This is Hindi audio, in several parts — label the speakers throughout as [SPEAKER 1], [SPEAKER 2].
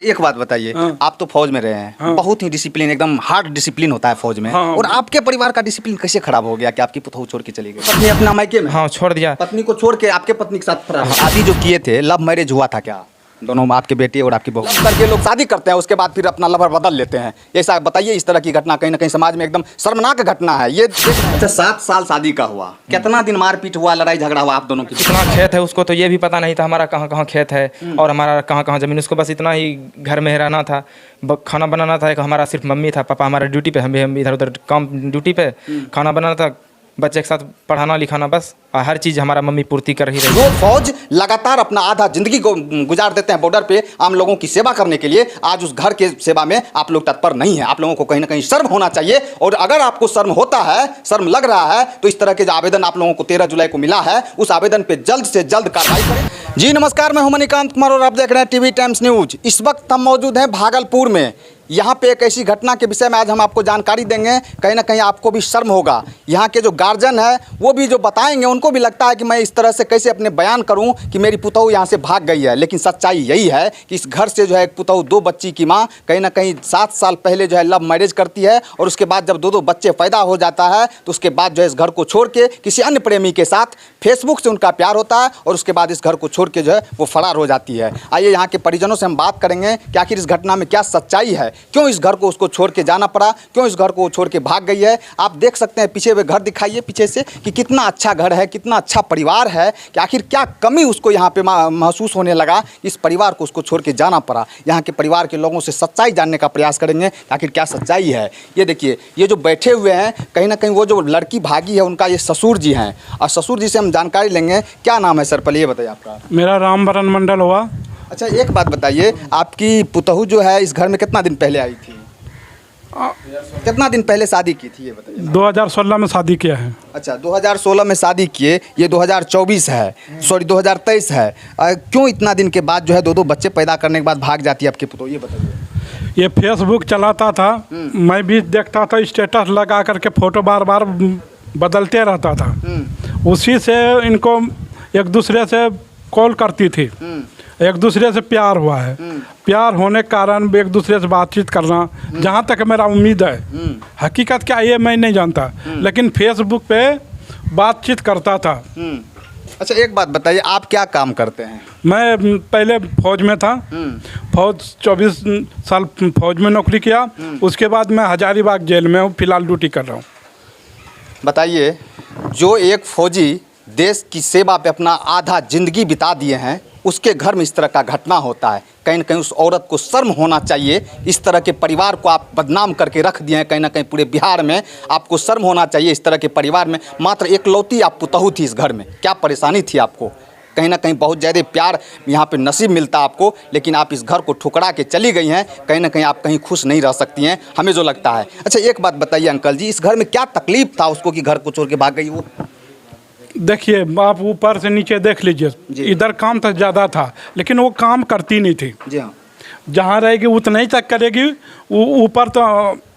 [SPEAKER 1] एक बात बताइए, आप तो फौज में रहे हैं, बहुत ही डिसिप्लिन, एकदम हार्ड डिसिप्लिन होता है फौज में। और आपके परिवार का डिसिप्लिन कैसे खराब हो गया कि आपकी पुतहू छोड़ के चली गई? पत्नी अपना मायके में
[SPEAKER 2] छोड़ दिया।
[SPEAKER 1] पत्नी को छोड़ के आपके पत्नी के साथ फरार। शादी जो किए थे, लव मैरिज हुआ था क्या? दोनों आपके बेटे और आपकी बहू करके लोग शादी करते हैं, उसके बाद फिर अपना लवर बदल लेते हैं। ऐसा बताइए, इस तरह की घटना कहीं ना कहीं समाज में एकदम शर्मनाक घटना है ये। अच्छा, 7 साल शादी का हुआ, कितना दिन मारपीट हुआ, लड़ाई झगड़ा हुआ आप दोनों की?
[SPEAKER 2] कितना खेत है उसको तो ये भी पता नहीं था हमारा कहाँ कहाँ खेत है और हमारा कहाँ कहाँ ज़मीन। उसको बस इतना ही घर में रहना था, खाना बनाना था। एक हमारा सिर्फ मम्मी था, पापा हमारा ड्यूटी पे, हम इधर उधर काम ड्यूटी पे, खाना बनाना था, बच्चे के साथ पढ़ाना लिखाना, बस हर चीज़ हमारा मम्मी पूर्ति कर ही रही।
[SPEAKER 1] जो फौज लगातार अपना आधा जिंदगी को गुजार देते हैं बॉर्डर पे आम लोगों की सेवा करने के लिए, आज उस घर के सेवा में आप लोग तत्पर नहीं है। आप लोगों को कहीं ना कहीं शर्म होना चाहिए। और अगर आपको शर्म होता है, शर्म लग रहा है, तो इस तरह के जो आवेदन आप लोगों को 13 जुलाई को मिला है, उस आवेदन पे जल्द से जल्द कार्रवाई करें। जी नमस्कार, मैं हूं मणिकांत कुमार और आप देख रहे हैं टीवी टाइम्स न्यूज। इस वक्त हम मौजूद हैं भागलपुर में। यहाँ पे एक ऐसी घटना के विषय में आज हम आपको जानकारी देंगे, कहीं ना कहीं आपको भी शर्म होगा। यहाँ के जो गार्जियन है वो भी जो बताएंगे, उनको भी लगता है कि मैं इस तरह से कैसे अपने बयान करूँ कि मेरी पुतहू यहाँ से भाग गई है। लेकिन सच्चाई यही है कि इस घर से जो है एक पुतहू, 2 बच्ची की माँ, कहीं ना कहीं 7 साल पहले जो है लव मैरिज करती है। और उसके बाद जब 2 बच्चे पैदा हो जाता है, तो उसके बाद जो है इस घर को छोड़ के किसी अन्य प्रेमी के साथ फेसबुक से उनका प्यार होता है और उसके बाद इस घर को छोड़ के जो है वो फरार हो जाती है। आइए यहाँ के परिजनों से हम बात करेंगे कि आखिर इस घटना में क्या सच्चाई है, क्यों इस घर को उसको छोड़ के जाना पड़ा, क्यों इस घर को छोड़ के भाग गई है। आप देख सकते हैं पीछे वे घर दिखाइए पीछे से कि कितना अच्छा घर है, कितना अच्छा परिवार है, कि आखिर क्या कमी उसको यहाँ पे महसूस होने लगा, इस परिवार को उसको छोड़ के जाना पड़ा। यहाँ के परिवार के लोगों से सच्चाई जानने का प्रयास करेंगे कि आखिर क्या सच्चाई है। ये देखिए, ये जो बैठे हुए हैं, कहीं ना कहीं वो जो लड़की भागी है उनका ये ससुर जी हैं, और ससुर जी से हम जानकारी लेंगे। क्या नाम है सर, पहले ये बताइए आपका।
[SPEAKER 3] मेरा रामवरण मंडल हुआ।
[SPEAKER 1] अच्छा, एक बात बताइए, आपकी पुतहू जो है इस घर में कितना दिन पहले आई थी, कितना दिन पहले शादी की थी, ये बताइए।
[SPEAKER 3] 2016 में शादी किया है।
[SPEAKER 1] अच्छा, 2016 में शादी किए, ये 2024 है, सॉरी 2023 है। क्यों इतना दिन के बाद जो है 2 बच्चे पैदा करने के बाद भाग जाती है आपकी पुतहू, ये बताइए।
[SPEAKER 3] ये फेसबुक चलाता था, मैं भी देखता था, स्टेटस लगा करके फ़ोटो बार बार बदलते रहता था। उसी से इनको एक दूसरे से कॉल करती थी, एक दूसरे से प्यार हुआ है। प्यार होने के कारण एक दूसरे से बातचीत करना, जहाँ तक मेरा उम्मीद है, हकीकत क्या ये मैं नहीं जानता, लेकिन फेसबुक पे बातचीत करता था।
[SPEAKER 1] अच्छा, एक बात बताइए, आप क्या काम करते हैं?
[SPEAKER 3] मैं पहले फौज में था, फौज 24 साल फौज में नौकरी किया। उसके बाद मैं हजारीबाग जेल में हूँ, फिलहाल ड्यूटी कर रहा हूँ।
[SPEAKER 1] बताइए, जो एक फौजी देश की सेवा पे अपना आधा जिंदगी बिता दिए हैं, उसके घर में इस तरह का घटना होता है, कहीं ना कहीं उस औरत को शर्म होना चाहिए। इस तरह के परिवार को आप बदनाम करके रख दिए हैं, कहीं ना कहीं पूरे बिहार में आपको शर्म होना चाहिए। इस तरह के परिवार में मात्र एकलौती आप पुतहू थी इस घर में, क्या परेशानी थी आपको? कहीं ना कहीं बहुत ज़्यादा प्यार यहाँ पे नसीब मिलता आपको, लेकिन आप इस घर को ठुकरा के चली गई हैं। कहीं ना कहीं आप कहीं खुश नहीं रह सकती हैं, हमें जो लगता है। अच्छा, एक बात बताइए अंकल जी, इस घर में क्या तकलीफ था उसको कि घर को छोड़ के भाग गई वो?
[SPEAKER 3] देखिए, आप ऊपर से नीचे देख लीजिए, इधर काम तो ज़्यादा था, लेकिन वो काम करती नहीं थी। जी हाँ, जहाँ रहेगी उतना ही तक करेगी। वो ऊपर तो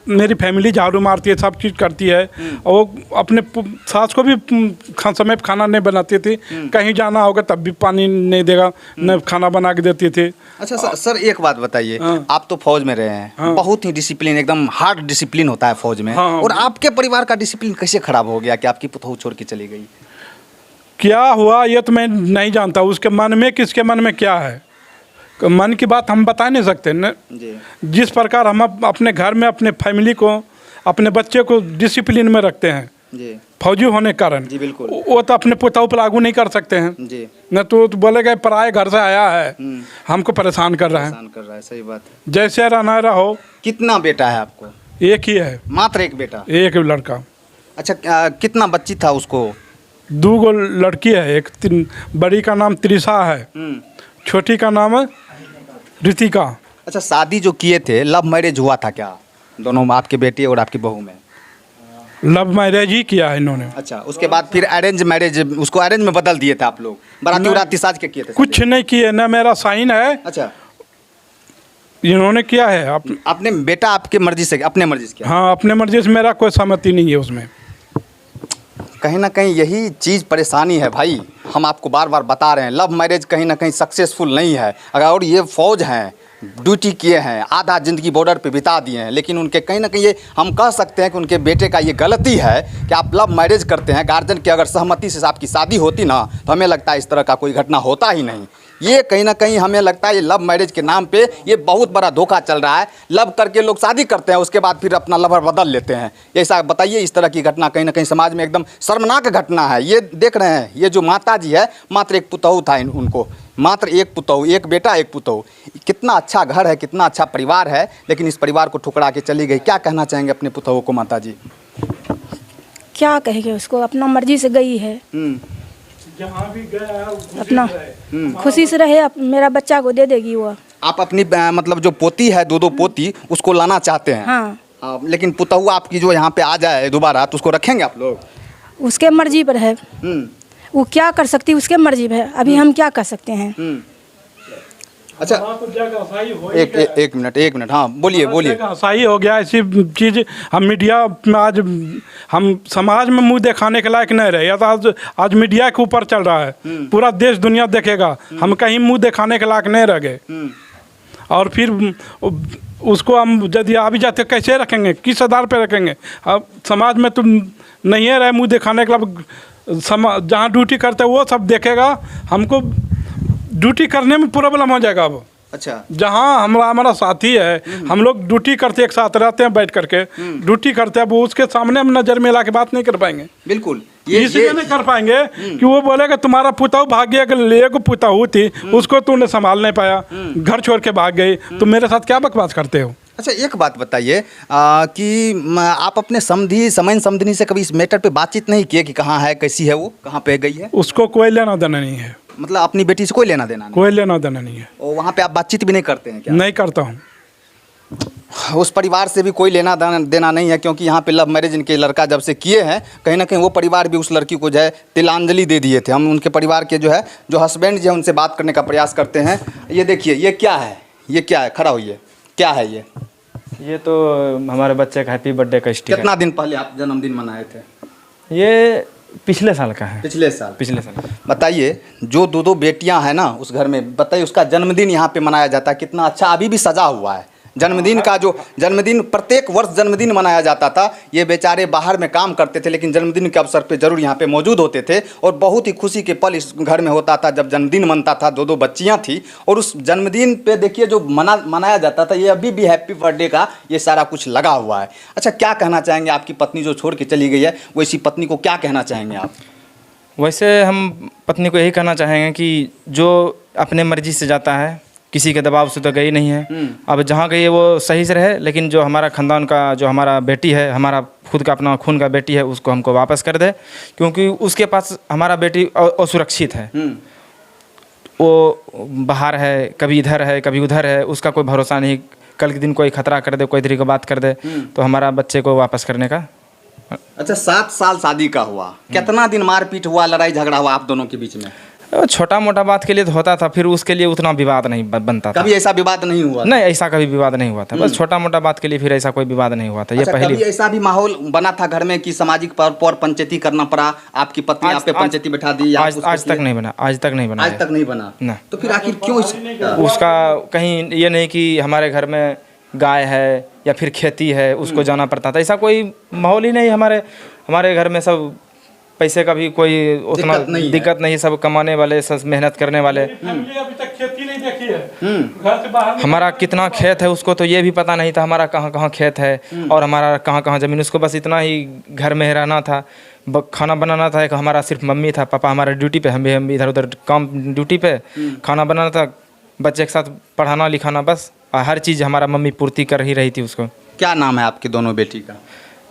[SPEAKER 3] मेरी फैमिली झाड़ू मारती है, सब चीज़ करती है। और वो अपने सास को भी समय पर खाना नहीं बनाती थी, कहीं जाना होगा तब भी पानी नहीं देगा, न खाना बना के देती थी।
[SPEAKER 1] अच्छा सर, एक बात बताइए, आप तो फौज में रहे हैं, बहुत ही डिसिप्लिन, एकदम हार्ड डिसिप्लिन होता है फौज में। और आपके परिवार का डिसिप्लिन कैसे खराब हो गया कि आपकी पुतहू छोड़ के चली गई?
[SPEAKER 3] क्या हुआ ये तो मैं नहीं जानता, उसके मन में, किसके मन में क्या है, मन की बात हम बता नहीं सकते न। जिस प्रकार हम अपने घर में अपने फैमिली को, अपने बच्चे को डिसिप्लिन में रखते हैं जी, फौजी होने के कारण, जी बिल्कुल, वो तो अपने पुतहू पर लागू नहीं कर सकते हैं जी। न तो बोलेगा पराए घर से आया है, हमको परेशान कर रहा है।
[SPEAKER 1] सही बात है।
[SPEAKER 3] जैसे रहना रहो।
[SPEAKER 1] कितना बेटा है आपको?
[SPEAKER 3] एक ही है।
[SPEAKER 1] मात्र एक बेटा? एक
[SPEAKER 3] लड़का। अच्छा,
[SPEAKER 1] कितना बच्ची था उसको?
[SPEAKER 3] 2 लड़की है, एक बड़ी का नाम त्रिशा है, छोटी का नाम है रितिका।
[SPEAKER 1] अच्छा, शादी जो किए थे, लव मैरिज हुआ था क्या दोनों, आपके बेटे और आपकी बहू में?
[SPEAKER 3] लव मैरिज ही किया है इन्होंने।
[SPEAKER 1] अच्छा, उसके बाद फिर अरेंज मैरिज, उसको अरेंज में बदल दिए थे आप लोग? बाराती उराती साज के किए थे?
[SPEAKER 3] कुछ नहीं किए, ना मेरा साइन है।
[SPEAKER 1] अच्छा,
[SPEAKER 3] इन्होंने किया है
[SPEAKER 1] अपने बेटा आपके मर्जी से, अपने मर्जी से?
[SPEAKER 3] हाँ, अपने मर्जी से, मेरा कोई सहमति नहीं है उसमें।
[SPEAKER 1] कहीं ना कहीं यही चीज़ परेशानी है भाई, हम आपको बार बार बता रहे हैं, लव मैरिज कहीं ना कहीं सक्सेसफुल नहीं है। अगर और ये फौज हैं, ड्यूटी किए हैं, आधा ज़िंदगी बॉर्डर पे बिता दिए हैं, लेकिन उनके कहीं ना कहीं ये हम कह सकते हैं कि उनके बेटे का ये गलती है कि आप लव मैरिज करते हैं। गार्जियन की अगर सहमति से आपकी शादी होती ना तो हमें लगता है इस तरह का कोई घटना होता ही नहीं। ये कहीं ना कहीं हमें लगता है ये लव मैरिज के नाम पे ये बहुत बड़ा धोखा चल रहा है। लव करके लोग शादी करते हैं, उसके बाद फिर अपना लवर बदल लेते हैं। ऐसा बताइए, इस तरह की घटना कहीं ना कहीं समाज में एकदम शर्मनाक घटना है। ये देख रहे हैं, ये जो माता जी है, मात्र एक पुतहू था उनको, मात्र एक पुतहू, एक बेटा एक पुतहू। कितना अच्छा घर है, कितना अच्छा परिवार है, लेकिन इस परिवार को ठुकरा के चली गई। क्या कहना चाहेंगे अपने पुतहू को माता जी?
[SPEAKER 4] क्या कहेंगे उसको, अपना मर्जी से गई है,
[SPEAKER 3] जहाँ भी गया
[SPEAKER 4] अपना खुशी से रहे, मेरा बच्चा को दे देगी वो।
[SPEAKER 1] आप अपनी मतलब जो पोती है, दो पोती, उसको लाना चाहते हैं?
[SPEAKER 4] हाँ।
[SPEAKER 1] लेकिन पुतहू आपकी जो यहाँ पे आ जाए दोबारा तो उसको रखेंगे आप लोग?
[SPEAKER 4] उसके मर्जी पर है, वो क्या कर सकती है, उसके मर्जी पर है। अभी हम क्या कर सकते हैं?
[SPEAKER 1] अच्छा, एक मिनट, हाँ बोलिए।
[SPEAKER 3] सही हो गया। ऐसी चीज़ हम मीडिया में आज हम समाज में मुंह दिखाने के लायक नहीं रहे। तो आज मीडिया के ऊपर चल रहा है, पूरा देश दुनिया देखेगा, हम कहीं मुंह दिखाने के लायक नहीं रह गए। और फिर उसको हम यदि आ भी जाते कैसे रखेंगे, किस आधार पर रखेंगे? अब समाज में तुम नहीं रहे मुंह दिखाने के लिए, जहाँ ड्यूटी करते वो सब देखेगा, हमको ड्यूटी करने में प्रॉब्लम हो जाएगा। अब
[SPEAKER 1] अच्छा,
[SPEAKER 3] जहाँ हमारा साथी है, हम लोग ड्यूटी करते एक साथ रहते हैं, बैठ करके ड्यूटी करते हैं, वो उसके सामने हम नजर मिला के बात नहीं कर पाएंगे।
[SPEAKER 1] बिल्कुल
[SPEAKER 3] इसलिए नहीं कर पाएंगे कि वो बोलेगा तुम्हारा पुतहू भाग गया, एक पुतहू थी उसको तूने संभाल नहीं पाया, घर छोड़ के भाग गई, तुम मेरे साथ क्या बकवास करते हो?
[SPEAKER 1] अच्छा, एक बात बताइए कि आप अपने समधिनी से कभी इस मैटर पे बातचीत नहीं किए कि कहाँ है, कैसी है वो, कहाँ पे गई है?
[SPEAKER 3] उसको कोई लेना देना नहीं है।
[SPEAKER 1] मतलब अपनी बेटी से कोई लेना देना नहीं?
[SPEAKER 3] कोई लेना देना नहीं है।
[SPEAKER 1] और वहाँ पे आप बातचीत भी नहीं करते हैं क्या?
[SPEAKER 3] नहीं करता हूँ।
[SPEAKER 1] उस परिवार से भी कोई लेना देना नहीं है, क्योंकि यहाँ पे लव मैरिज इनके लड़का जब से किए हैं, कहीं ना कहीं वो परिवार भी उस लड़की को जो है तिलांजलि दे दिए थे। हम उनके परिवार के जो हस्बैंड जो है उनसे बात करने का प्रयास करते हैं। ये देखिए, ये क्या है, ये क्या है, खड़ा होइए, क्या है
[SPEAKER 2] ये तो हमारे बच्चे का हैप्पी बर्थडे का स्टिकर।
[SPEAKER 1] कितना दिन पहले आप जन्मदिन मनाए थे?
[SPEAKER 2] ये पिछले साल का है।
[SPEAKER 1] पिछले साल। बताइए, जो दो बेटियां हैं ना उस घर में, बताइए उसका जन्मदिन यहाँ पे मनाया जाता है, कितना अच्छा, अभी भी सजा हुआ है। जन्मदिन का जो जन्मदिन प्रत्येक वर्ष जन्मदिन मनाया जाता था। ये बेचारे बाहर में काम करते थे, लेकिन जन्मदिन के अवसर पे जरूर यहाँ पे मौजूद होते थे, और बहुत ही खुशी के पल इस घर में होता था जब जन्मदिन मनता था। दो बच्चियाँ थी, और उस जन्मदिन पे देखिए जो मनाया जाता था, ये अभी भी हैप्पी बर्थडे का ये सारा कुछ लगा हुआ है। अच्छा, क्या कहना चाहेंगे? आपकी पत्नी जो छोड़ के चली गई है, वैसी पत्नी को क्या कहना चाहेंगे आप?
[SPEAKER 2] वैसे हम पत्नी को यही कहना चाहेंगे कि जो अपने मर्जी से जाता है, किसी के दबाव से तो गई नहीं है। अब जहाँ गई है वो सही से रहे, लेकिन जो हमारा ख़ानदान का जो हमारा बेटी है, हमारा खुद का अपना खून का बेटी है, उसको हमको वापस कर दे, क्योंकि उसके पास हमारा बेटी असुरक्षित है। वो बाहर है, कभी इधर है, कभी उधर है, उसका कोई भरोसा नहीं। कल के दिन कोई खतरा कर दे, कोई तरीके की बात कर दे, तो हमारा बच्चे को वापस करने का।
[SPEAKER 1] अच्छा, 7 साल शादी का हुआ, कितना दिन मारपीट हुआ, लड़ाई झगड़ा हुआ आप दोनों के बीच में?
[SPEAKER 2] छोटा मोटा बात के लिए तो होता था, फिर उसके लिए उतना विवाद नहीं बनता था।
[SPEAKER 1] कभी ऐसा विवाद नहीं हुआ?
[SPEAKER 2] नहीं, ऐसा कभी विवाद नहीं हुआ था। बस छोटा मोटा बात के लिए फिर ऐसा कोई विवाद नहीं हुआ था। ये पहली।
[SPEAKER 1] कभी ऐसा भी माहौल बना था घर में कि सामाजिक पर पंचायती करना पड़ा, आपकी पत्नी आप पे पंचायती बैठा दी?
[SPEAKER 2] आज तक नहीं बना। आज तक नहीं बना
[SPEAKER 1] ना। तो फिर आखिर क्यों
[SPEAKER 2] उसका कहीं ये नहीं कि हमारे घर में गाय है या फिर खेती है उसको जाना पड़ता था, ऐसा कोई माहौल ही नहीं। हमारे घर में सब पैसे का भी कोई उतना दिक्कत नहीं, सब कमाने वाले, सब मेहनत करने वाले।
[SPEAKER 3] अभी तक खेती नहीं देखी है, घर से बाहर
[SPEAKER 2] हमारा कितना खेत है उसको तो ये भी पता नहीं था, हमारा कहाँ कहाँ खेत है और हमारा कहाँ कहाँ ज़मीन। उसको बस इतना ही घर में रहना था, खाना बनाना था। एक हमारा सिर्फ मम्मी था, पापा हमारा ड्यूटी पे, हम इधर उधर काम ड्यूटी पे, खाना बनाना था, बच्चे के साथ पढ़ाना लिखाना, बस हर चीज़ हमारा मम्मी पूर्ति कर ही रही थी उसको।
[SPEAKER 1] क्या नाम है आपकी दोनों बेटी का?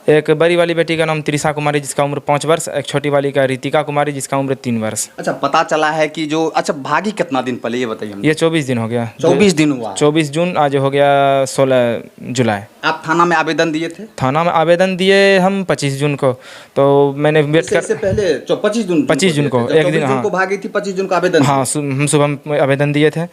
[SPEAKER 2] एक बड़ी वाली बेटी का नाम त्रिशा कुमारी जिसका उम्र 5 वर्ष, एक छोटी वाली का रितिका कुमारी जिसका उम्र 3 वर्ष।
[SPEAKER 1] अच्छा, पता चला है कि जो भागी कितना दिन पहले, ये बताइए।
[SPEAKER 2] ये 24 दिन हो गया।
[SPEAKER 1] 24 दिन हुआ?
[SPEAKER 2] 24 जून, आज हो गया 16 जुलाई।
[SPEAKER 1] आप थाना में आवेदन दिए थे?
[SPEAKER 2] थाना में आवेदन दिए हम 25 जून को, तो मैंने वेट कर
[SPEAKER 1] से पहले 25 जून
[SPEAKER 2] को एक दिन, हाँ,
[SPEAKER 1] को भागी थी, 25 जून को आवेदन।
[SPEAKER 2] हाँ, हम सुबह आवेदन दिए थे,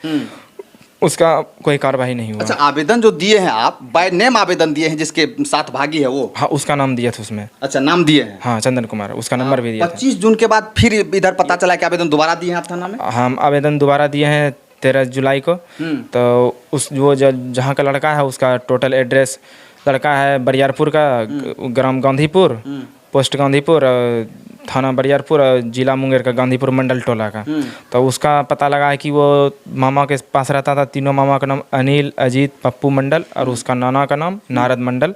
[SPEAKER 2] उसका कोई कार्रवाई नहीं हुआ।
[SPEAKER 1] अच्छा, आवेदन जो दिए हैं आप, बाय नेम आवेदन दिए हैं जिसके साथ भागी है वो?
[SPEAKER 2] हाँ, उसका नाम दिया था उसमें।
[SPEAKER 1] अच्छा, नाम दिए हैं?
[SPEAKER 2] हाँ, चंदन कुमार, उसका नंबर भी दिया था।
[SPEAKER 1] 25 जून के बाद फिर इधर पता चला कि आवेदन दोबारा दिए हैं आप थाना में?
[SPEAKER 2] हम आवेदन दोबारा दिए हैं 13 जुलाई को। तो उस वो जहाँ का लड़का है उसका टोटल एड्रेस, लड़का है बरियारपुर का, ग्राम गांधीपुर, पोस्ट गांधीपुर, थाना बरियारपुर, जिला मुंगेर का गांधीपुर मंडल टोला का। तो उसका पता लगा है कि वो मामा के पास रहता था। तीनों मामा का नाम अनिल, अजीत, पप्पू मंडल और उसका नाना का नाम नारद मंडल।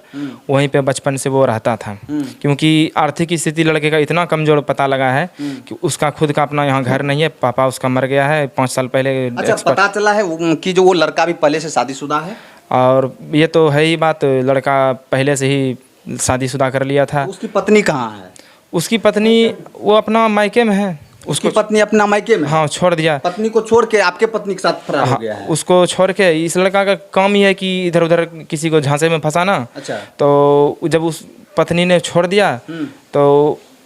[SPEAKER 2] वहीं पे बचपन से वो रहता था। क्योंकि आर्थिक स्थिति लड़के का इतना कमज़ोर पता लगा है कि उसका खुद का अपना यहाँ घर नहीं है। पापा उसका मर गया है 5 साल पहले।
[SPEAKER 1] अच्छा, पता चला है कि जो वो लड़का भी पहले से शादीशुदा है?
[SPEAKER 2] और ये तो है ही बात, लड़का पहले से ही शादीशुदा कर लिया था।
[SPEAKER 1] उसकी पत्नी कहाँ है?
[SPEAKER 2] उसकी पत्नी वो अपना मायके में है।
[SPEAKER 1] उसकी पत्नी अपना मायके में?
[SPEAKER 2] हाँ, छोड़ दिया।
[SPEAKER 1] पत्नी को छोड़ के आपके पत्नी के साथ फरार हो गया है?
[SPEAKER 2] उसको छोड़ के। इस लड़का का काम ही है कि इधर उधर किसी को झांसे में फंसाना।
[SPEAKER 1] अच्छा।
[SPEAKER 2] तो जब उस पत्नी ने छोड़ दिया तो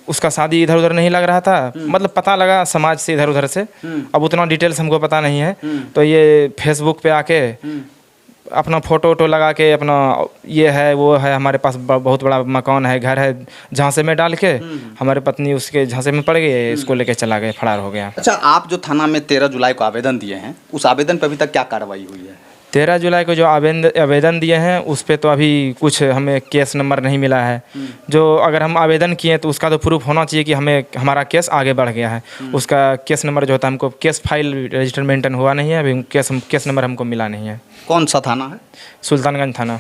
[SPEAKER 2] उसका शादी इधर उधर नहीं लग रहा था। मतलब पता लगा समाज से, इधर उधर से। अब उतना डिटेल्स हमको पता नहीं है। तो ये फेसबुक पे आके अपना फ़ोटो वोटो लगा के अपना ये है वो है, हमारे पास बहुत बड़ा मकान है, घर है, झांसे में डाल के हमारे पत्नी उसके झांसे में पड़ गई, इसको लेके चला गया, फरार हो गया।
[SPEAKER 1] अच्छा, आप जो थाना में 13 जुलाई को आवेदन दिए हैं, उस आवेदन पर अभी तक क्या कार्रवाई हुई है?
[SPEAKER 2] 13 जुलाई को जो आवेदन दिए हैं उस पर तो अभी कुछ हमें केस नंबर नहीं मिला है। जो अगर हम आवेदन किए तो उसका तो प्रूफ होना चाहिए कि हमारा केस आगे बढ़ गया है। उसका केस नंबर जो होता है, हमको केस फाइल रजिस्टर मेंटेन हुआ नहीं है अभी, केस नंबर हमको मिला नहीं है।
[SPEAKER 1] कौन सा थाना है?
[SPEAKER 2] सुल्तानगंज थाना।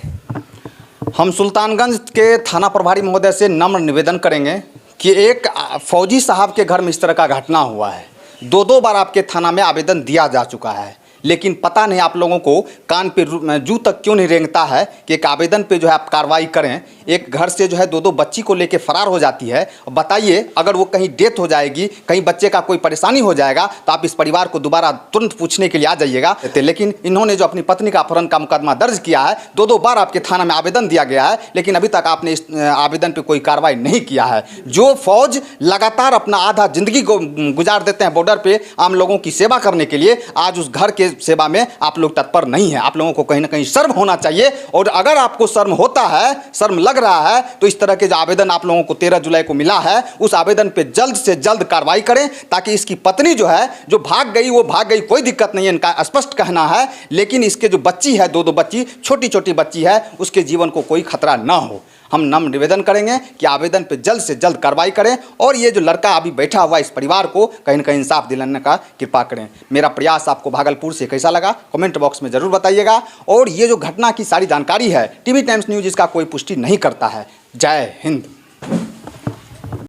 [SPEAKER 1] हम सुल्तानगंज के थाना प्रभारी महोदय से नम्र निवेदन करेंगे कि एक फौजी साहब के घर में इस तरह का घटना हुआ है। 2 बार आपके थाना में आवेदन दिया जा चुका है, लेकिन पता नहीं आप लोगों को कान पे जू तक क्यों नहीं रेंगता है कि एक आवेदन पे जो है आप कार्रवाई करें। एक घर से जो है 2 बच्ची को लेके फरार हो जाती है। बताइए, अगर वो कहीं डेथ हो जाएगी, कहीं बच्चे का कोई परेशानी हो जाएगा तो आप इस परिवार को दोबारा तुरंत पूछने के लिए आ जाइएगा। लेकिन इन्होंने जो अपनी पत्नी का अपहरण का मुकदमा दर्ज किया है, 2 बार आपके थाना में आवेदन दिया गया है, लेकिन अभी तक आपने इस आवेदन पर कोई कार्रवाई नहीं किया है। जो फौज लगातार अपना आधा जिंदगी को गुजार देते हैं बॉर्डर पर आम लोगों की सेवा करने के लिए, आज उस घर के सेवा में आप लोग तत्पर नहीं है। आप लोगों को कहीं ना कहीं शर्म होना चाहिए। और अगर आपको शर्म होता है, शर्म लग रहा है, तो इस तरह के जो आवेदन आप लोगों को 13 जुलाई को मिला है, उस आवेदन पे जल्द से जल्द कार्रवाई करें, ताकि इसकी पत्नी जो है जो भाग गई वो भाग गई, कोई दिक्कत नहीं है, इनका स्पष्ट कहना है। लेकिन इसके जो बच्ची है, 2 बच्ची, छोटी छोटी बच्ची है, उसके जीवन को कोई खतरा ना हो। हम नम्र निवेदन करेंगे कि आवेदन पे जल्द से जल्द कार्रवाई करें और ये जो लड़का अभी बैठा हुआ इस परिवार को कहीं ना कहीं इंसाफ दिलाने का कृपा करें। मेरा प्रयास आपको भागलपुर से कैसा लगा कमेंट बॉक्स में ज़रूर बताइएगा। और ये जो घटना की सारी जानकारी है, टीवी टाइम्स न्यूज़ इसका कोई पुष्टि नहीं करता है। जय हिंद।